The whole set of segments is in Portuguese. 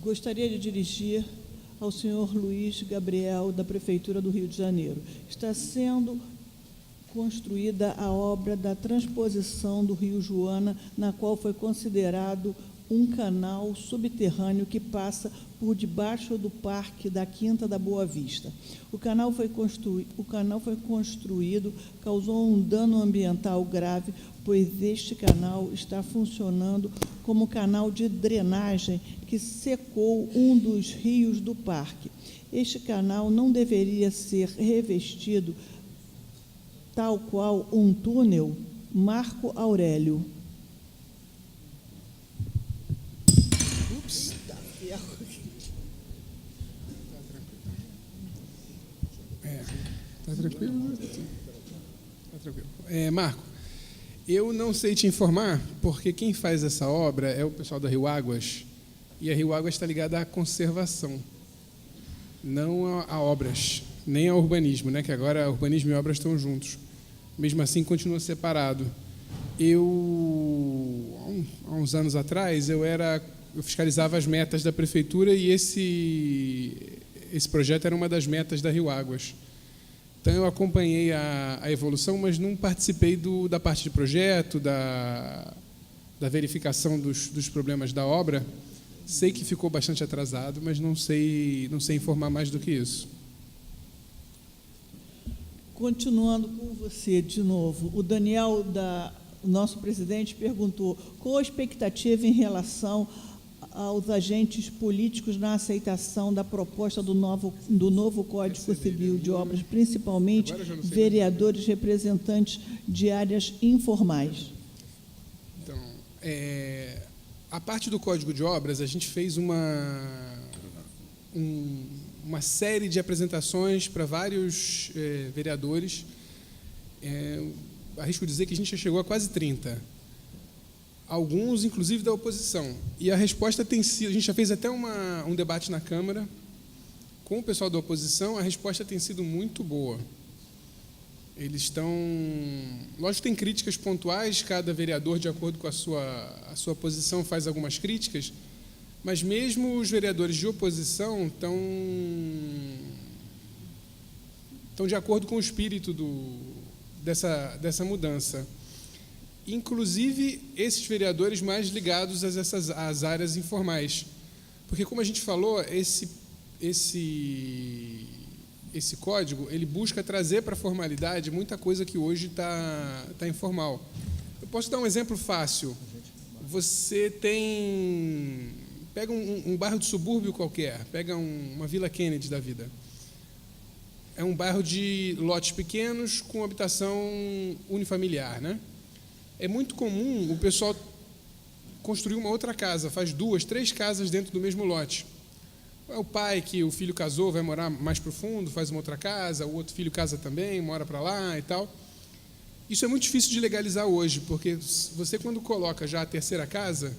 Gostaria de dirigir ao senhor Luiz Gabriel, da Prefeitura do Rio de Janeiro. Está sendo construída a obra da transposição do Rio Joana, na qual foi considerado um canal subterrâneo que passa por debaixo do Parque da Quinta da Boa Vista. O canal foi construído, causou um dano ambiental grave, pois este canal está funcionando como canal de drenagem que secou um dos rios do parque. Este canal não deveria ser revestido tal qual um túnel. Marco Aurélio. Está tranquilo? Está tranquilo. Marco, eu não sei te informar, porque quem faz essa obra é o pessoal da Rio Águas, e a Rio Águas está ligada à conservação, não a obras, nem ao urbanismo, né? Que agora urbanismo e obras estão juntos. Mesmo assim, continua separado. Há uns anos atrás, eu fiscalizava as metas da prefeitura e esse projeto era uma das metas da Rio Águas. Então, eu acompanhei a evolução, mas não participei da parte de projeto, da verificação dos problemas da obra. Sei que ficou bastante atrasado, mas não sei informar mais do que isso. Continuando com você de novo, o Daniel, o nosso presidente, perguntou qual a expectativa em relação aos agentes políticos na aceitação da proposta do novo Código Civil de Obras, principalmente vereadores representantes de áreas informais. Então, a parte do Código de Obras, a gente fez uma série de apresentações para vários vereadores. Arrisco dizer que a gente já chegou a quase 30. Alguns, inclusive, da oposição. E a resposta tem sido... A gente já fez até um debate na Câmara com o pessoal da oposição, a resposta tem sido muito boa. Eles estão... Lógico que tem críticas pontuais, cada vereador, de acordo com a sua posição, faz algumas críticas, mas mesmo os vereadores de oposição estão de acordo com o espírito dessa mudança. Inclusive, esses vereadores mais ligados às áreas informais. Porque, como a gente falou, esse código, ele busca trazer para a formalidade muita coisa que hoje está informal. Eu posso dar um exemplo fácil. Você pega um bairro de subúrbio qualquer, pega uma Vila Kennedy da vida. É um bairro de lotes pequenos com habitação unifamiliar, né? É muito comum o pessoal construir uma outra casa, faz 2, 3 casas dentro do mesmo lote. É o pai que o filho casou, vai morar mais para o fundo, faz uma outra casa, o outro filho casa também, mora para lá e tal. Isso é muito difícil de legalizar hoje, porque você, quando coloca já a terceira casa,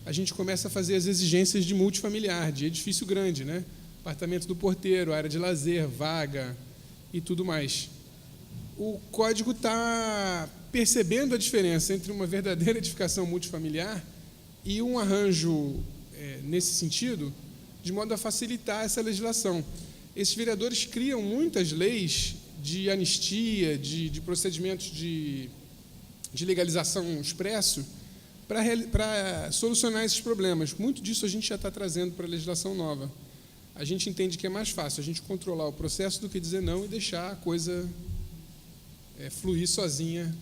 a gente começa a fazer as exigências de multifamiliar, de edifício grande, né? Apartamento do porteiro, área de lazer, vaga e tudo mais. O código está percebendo a diferença entre uma verdadeira edificação multifamiliar e um arranjo nesse sentido, de modo a facilitar essa legislação. Esses vereadores criam muitas leis de anistia, de procedimentos de legalização expresso para solucionar esses problemas. Muito disso a gente já está trazendo para a legislação nova. A gente entende que é mais fácil a gente controlar o processo do que dizer não e deixar a coisa fluir sozinha,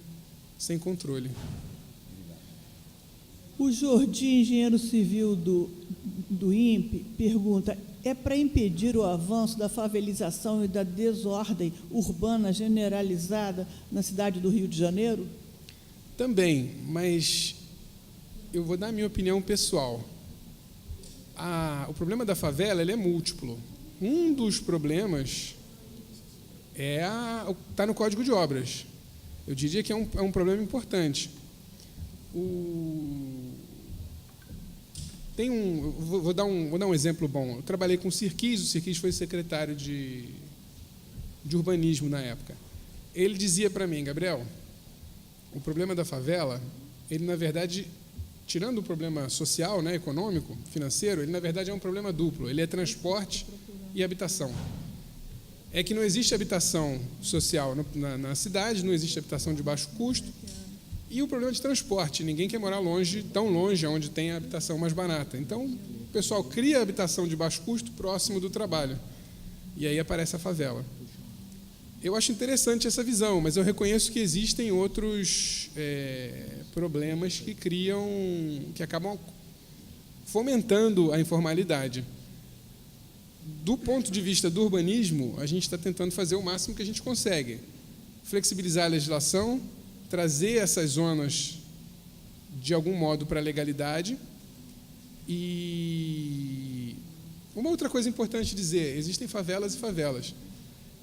sem controle. O Jordi, engenheiro civil do INPE, pergunta: é para impedir o avanço da favelização e da desordem urbana generalizada na cidade do Rio de Janeiro? Também, mas eu vou dar a minha opinião pessoal. O problema da favela ele é múltiplo. Um dos problemas está no Código de Obras. Eu diria que é um problema importante. Vou dar um exemplo bom. Eu trabalhei com o Sirquis foi secretário de urbanismo na época. Ele dizia para mim: Gabriel, o problema da favela, ele na verdade tirando o problema social, né, econômico, financeiro, ele na verdade é um problema duplo. Ele é transporte e habitação. É que não existe habitação social na cidade, não existe habitação de baixo custo, e o problema de transporte. Ninguém quer morar longe, tão longe, onde tem a habitação mais barata. Então, o pessoal cria habitação de baixo custo próximo do trabalho. E aí aparece a favela. Eu acho interessante essa visão, mas eu reconheço que existem outros problemas que acabam fomentando a informalidade. Do ponto de vista do urbanismo, a gente está tentando fazer o máximo que a gente consegue. Flexibilizar a legislação, trazer essas zonas, de algum modo, para a legalidade. E uma outra coisa importante dizer, existem favelas e favelas.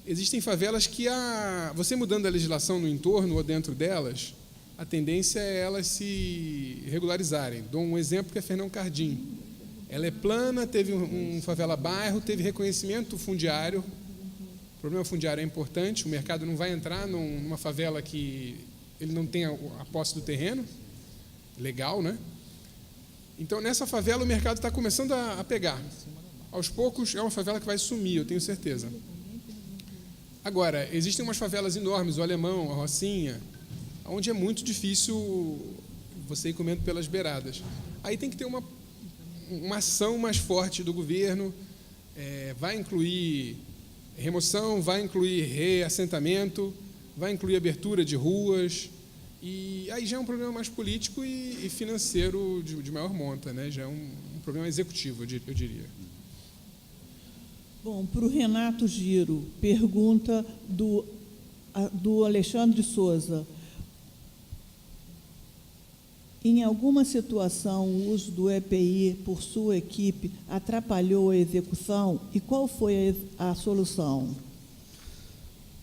Existem favelas que, você mudando a legislação no entorno ou dentro delas, a tendência é elas se regularizarem. Dou um exemplo que é Fernão Cardim. Ela é plana, teve um favela-bairro, teve reconhecimento fundiário. O problema fundiário é importante, o mercado não vai entrar numa favela que ele não tem a posse do terreno, legal, né? Então, nessa favela, o mercado está começando a pegar. Aos poucos, é uma favela que vai sumir, eu tenho certeza. Agora, existem umas favelas enormes, o Alemão, a Rocinha, onde é muito difícil você ir comendo pelas beiradas. Aí tem que ter uma ação mais forte do governo, vai incluir remoção, vai incluir reassentamento, vai incluir abertura de ruas, e aí já é um problema mais político e financeiro de maior monta, né? Já é um problema executivo, eu diria. Bom, para o Renato Giro, pergunta do Alexandre Souza. Em alguma situação, o uso do EPI por sua equipe atrapalhou a execução e qual foi a solução?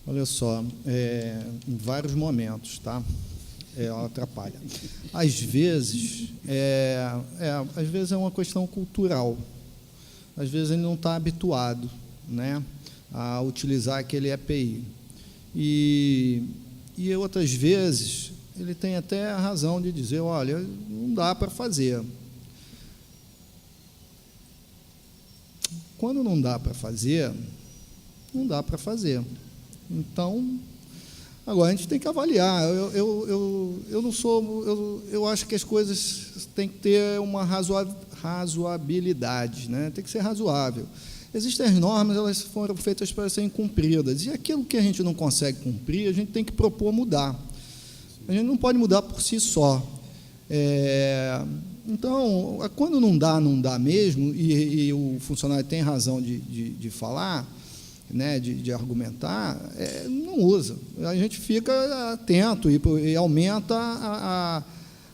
Olha só, em vários momentos, tá? Ela atrapalha. Às vezes é uma questão cultural. Às vezes ele não está habituado, né, a utilizar aquele EPI. E outras vezes ele tem até a razão de dizer, olha, não dá para fazer. Quando não dá para fazer, não dá para fazer. Então, agora a gente tem que avaliar. Eu acho que as coisas têm que ter uma razoabilidade, né? Tem que ser razoável. Existem as normas, elas foram feitas para serem cumpridas, e aquilo que a gente não consegue cumprir, a gente tem que propor mudar. A gente não pode mudar por si só. Então, quando não dá mesmo, e o funcionário tem razão de falar, né, de argumentar, não usa. A gente fica atento e aumenta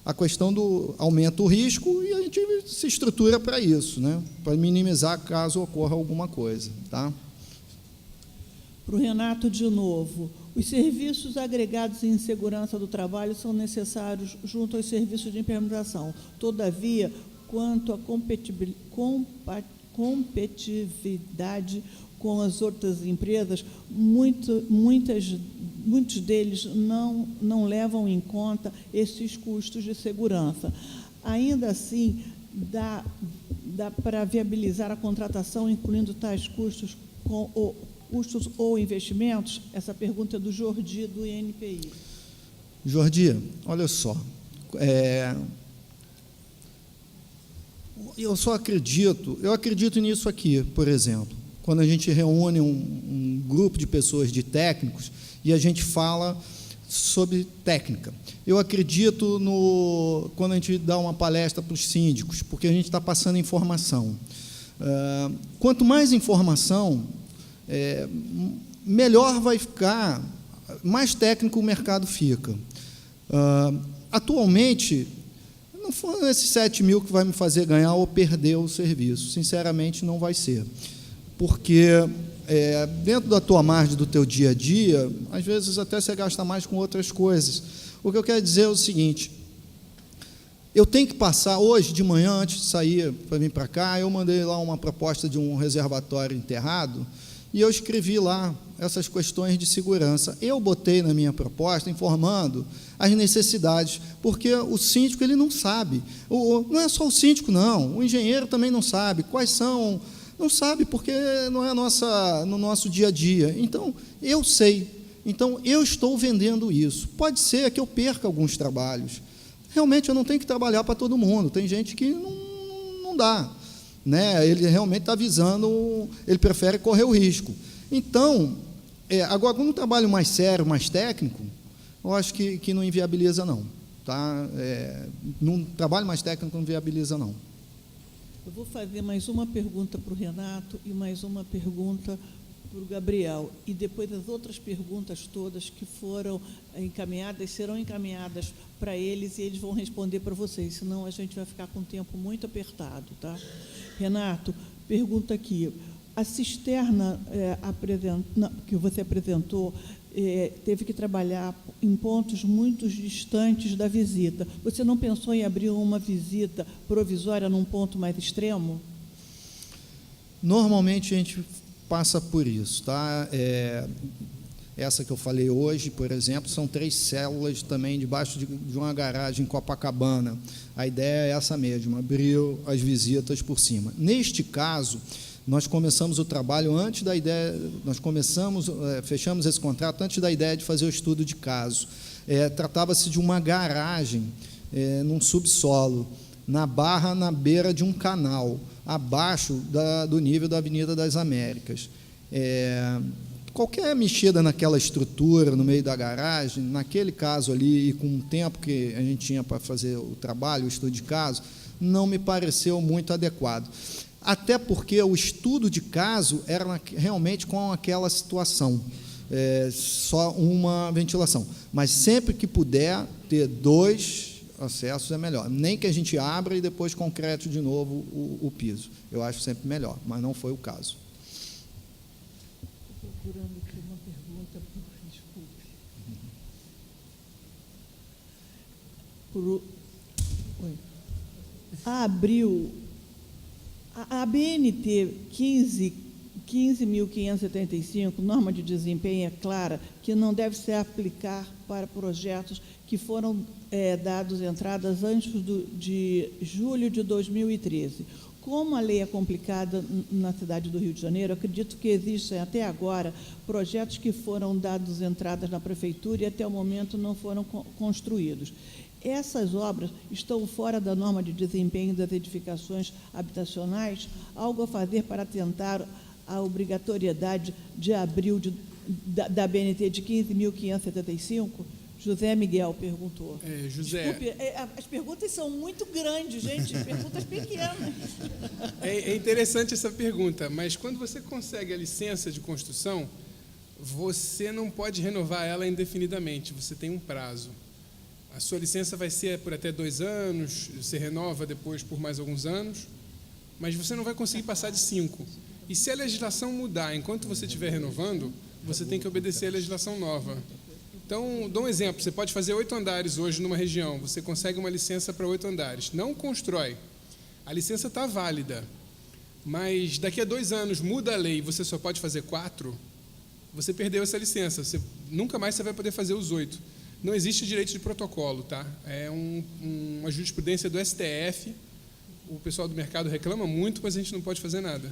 a questão aumenta o risco e a gente se estrutura para isso, né, para minimizar caso ocorra alguma coisa. Tá? Para o Renato, de novo, os serviços agregados em segurança do trabalho são necessários junto aos serviços de implementação. Todavia, quanto à competitividade com as outras empresas, muitos deles não levam em conta esses custos de segurança. Ainda assim, dá para viabilizar a contratação, incluindo tais custos ou investimentos? Essa pergunta é do Jordi, do INPI. Jordi, olha só, eu acredito nisso aqui, por exemplo, quando a gente reúne um grupo de pessoas, de técnicos, e a gente fala sobre técnica. Eu acredito quando a gente dá uma palestra para os síndicos, porque a gente está passando informação. Quanto mais informação, melhor vai ficar, mais técnico o mercado fica. Atualmente, não foram esses 7 mil que vai me fazer ganhar ou perder o serviço. Sinceramente, não vai ser. Porque dentro da tua margem, do teu dia a dia, às vezes até você gasta mais com outras coisas. O que eu quero dizer é o seguinte, eu tenho que passar, hoje de manhã, antes de sair para vir para cá, eu mandei lá uma proposta de um reservatório enterrado, e eu escrevi lá essas questões de segurança. Eu botei na minha proposta, informando as necessidades, porque o síndico ele não sabe. Não é só o síndico, não. O engenheiro também não sabe. Quais são? Não sabe, porque não é no nosso dia a dia. Então, eu sei. Então, eu estou vendendo isso. Pode ser que eu perca alguns trabalhos. Realmente, eu não tenho que trabalhar para todo mundo. Tem gente que não dá. Né? Ele realmente está visando, ele prefere correr o risco. Então, agora, num trabalho mais sério, mais técnico, eu acho que não inviabiliza, não. Tá? Num trabalho mais técnico, não inviabiliza, não. Eu vou fazer mais uma pergunta para o Renato e mais uma pergunta para o Gabriel. E depois as outras perguntas todas que foram encaminhadas, serão encaminhadas para eles e eles vão responder para vocês, senão a gente vai ficar com o tempo muito apertado. Tá? Renato, pergunta aqui. A cisterna que você apresentou teve que trabalhar em pontos muito distantes da visita. Você não pensou em abrir uma visita provisória num ponto mais extremo? Normalmente a gente passa por isso, tá? Essa que eu falei hoje, por exemplo, são 3 células também debaixo de uma garagem em Copacabana. A ideia é essa mesma, abrir as visitas por cima. Neste caso, nós começamos o trabalho antes da ideia, fechamos esse contrato antes da ideia de fazer o estudo de caso. Tratava-se de uma garagem num subsolo, na barra, na beira de um canal, abaixo do nível da Avenida das Américas. Qualquer mexida naquela estrutura, no meio da garagem, naquele caso ali, e com o tempo que a gente tinha para fazer o trabalho, o estudo de caso, não me pareceu muito adequado. Até porque o estudo de caso era realmente com aquela situação, só uma ventilação. Mas sempre que puder ter 2 acessos é melhor. Nem que a gente abra e depois concrete de novo o piso. Eu acho sempre melhor, mas não foi o caso. Estou procurando aqui uma pergunta, desculpe. A BNT 15.575, norma de desempenho, é clara que não deve se aplicar para projetos que foram dados entradas antes de julho de 2013. Como a lei é complicada na cidade do Rio de Janeiro, acredito que existem até agora projetos que foram dados entradas na prefeitura e até o momento não foram construídos. Essas obras estão fora da norma de desempenho das edificações habitacionais, algo a fazer para atentar à obrigatoriedade de abril da BNT de 15.575? José Miguel perguntou. José, desculpe, as perguntas são muito grandes, gente, perguntas pequenas. É interessante essa pergunta, mas quando você consegue a licença de construção, você não pode renovar ela indefinidamente, você tem um prazo. A sua licença vai ser por até 2 anos, você renova depois por mais alguns anos, mas você não vai conseguir passar de 5. E se a legislação mudar enquanto você estiver renovando, você tem que obedecer à legislação nova. Então, dou um exemplo, você pode fazer 8 andares hoje numa região, você consegue uma licença para 8 andares, não constrói. A licença está válida, mas daqui a 2 anos muda a lei e você só pode fazer 4, você perdeu essa licença, nunca mais você vai poder fazer os 8. Não existe direito de protocolo, tá? É uma jurisprudência do STF, o pessoal do mercado reclama muito, mas a gente não pode fazer nada.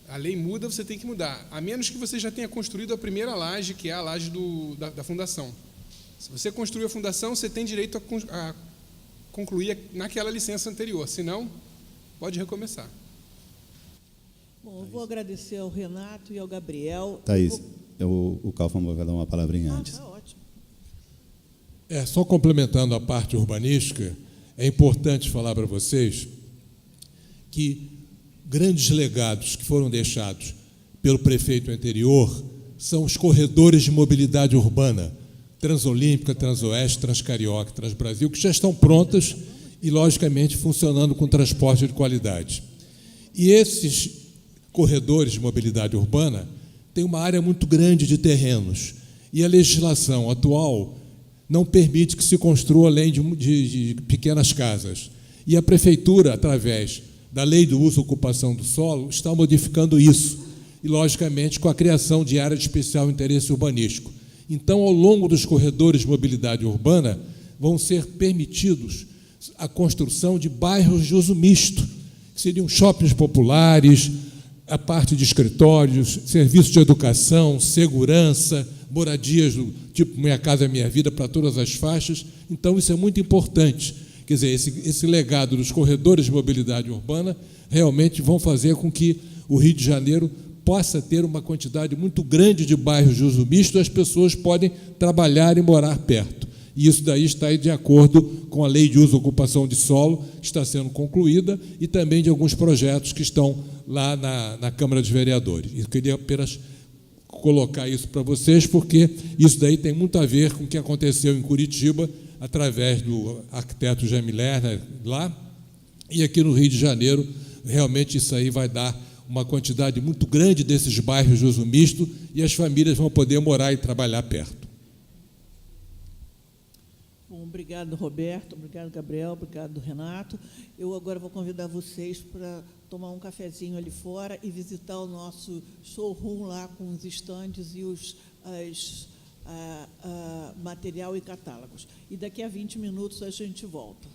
A lei muda, você tem que mudar, a menos que você já tenha construído a primeira laje, que é a laje da fundação. Se você construiu a fundação, você tem direito a concluir naquela licença anterior, senão, pode recomeçar. Bom, eu vou agradecer ao Renato e ao Gabriel. Thaís, o Calfon vai dar uma palavrinha antes. Tá ótimo. Só complementando a parte urbanística, é importante falar para vocês que grandes legados que foram deixados pelo prefeito anterior são os corredores de mobilidade urbana, Transolímpica, Transoeste, Transcarioca, Transbrasil, que já estão prontas e, logicamente, funcionando com transporte de qualidade. E esses corredores de mobilidade urbana têm uma área muito grande de terrenos, e a legislação atual não permite que se construa além de pequenas casas. E a prefeitura, através da lei do uso e ocupação do solo, está modificando isso. e, logicamente, com a criação de área de especial interesse urbanístico. Então, ao longo dos corredores de mobilidade urbana, vão ser permitidos a construção de bairros de uso misto, que seriam shoppings populares, a parte de escritórios, serviços de educação, segurança, moradias do tipo Minha Casa Minha Vida para todas as faixas. Então, isso é muito importante. Quer dizer, esse legado dos corredores de mobilidade urbana realmente vão fazer com que o Rio de Janeiro possa ter uma quantidade muito grande de bairros de uso misto, as pessoas podem trabalhar e morar perto. E isso daí está de acordo com a Lei de Uso e Ocupação de Solo, que está sendo concluída, e também de alguns projetos que estão lá na Câmara dos Vereadores. Eu queria apenas colocar isso para vocês, porque isso daí tem muito a ver com o que aconteceu em Curitiba, através do arquiteto Jaime Lerner lá, e aqui no Rio de Janeiro, realmente isso aí vai dar uma quantidade muito grande desses bairros de uso misto e as famílias vão poder morar e trabalhar perto. Bom, obrigado, Roberto, obrigado, Gabriel, obrigado, Renato. Eu agora vou convidar vocês para tomar um cafezinho ali fora e visitar o nosso showroom lá com os estandes e material e catálogos. E daqui a 20 minutos a gente volta.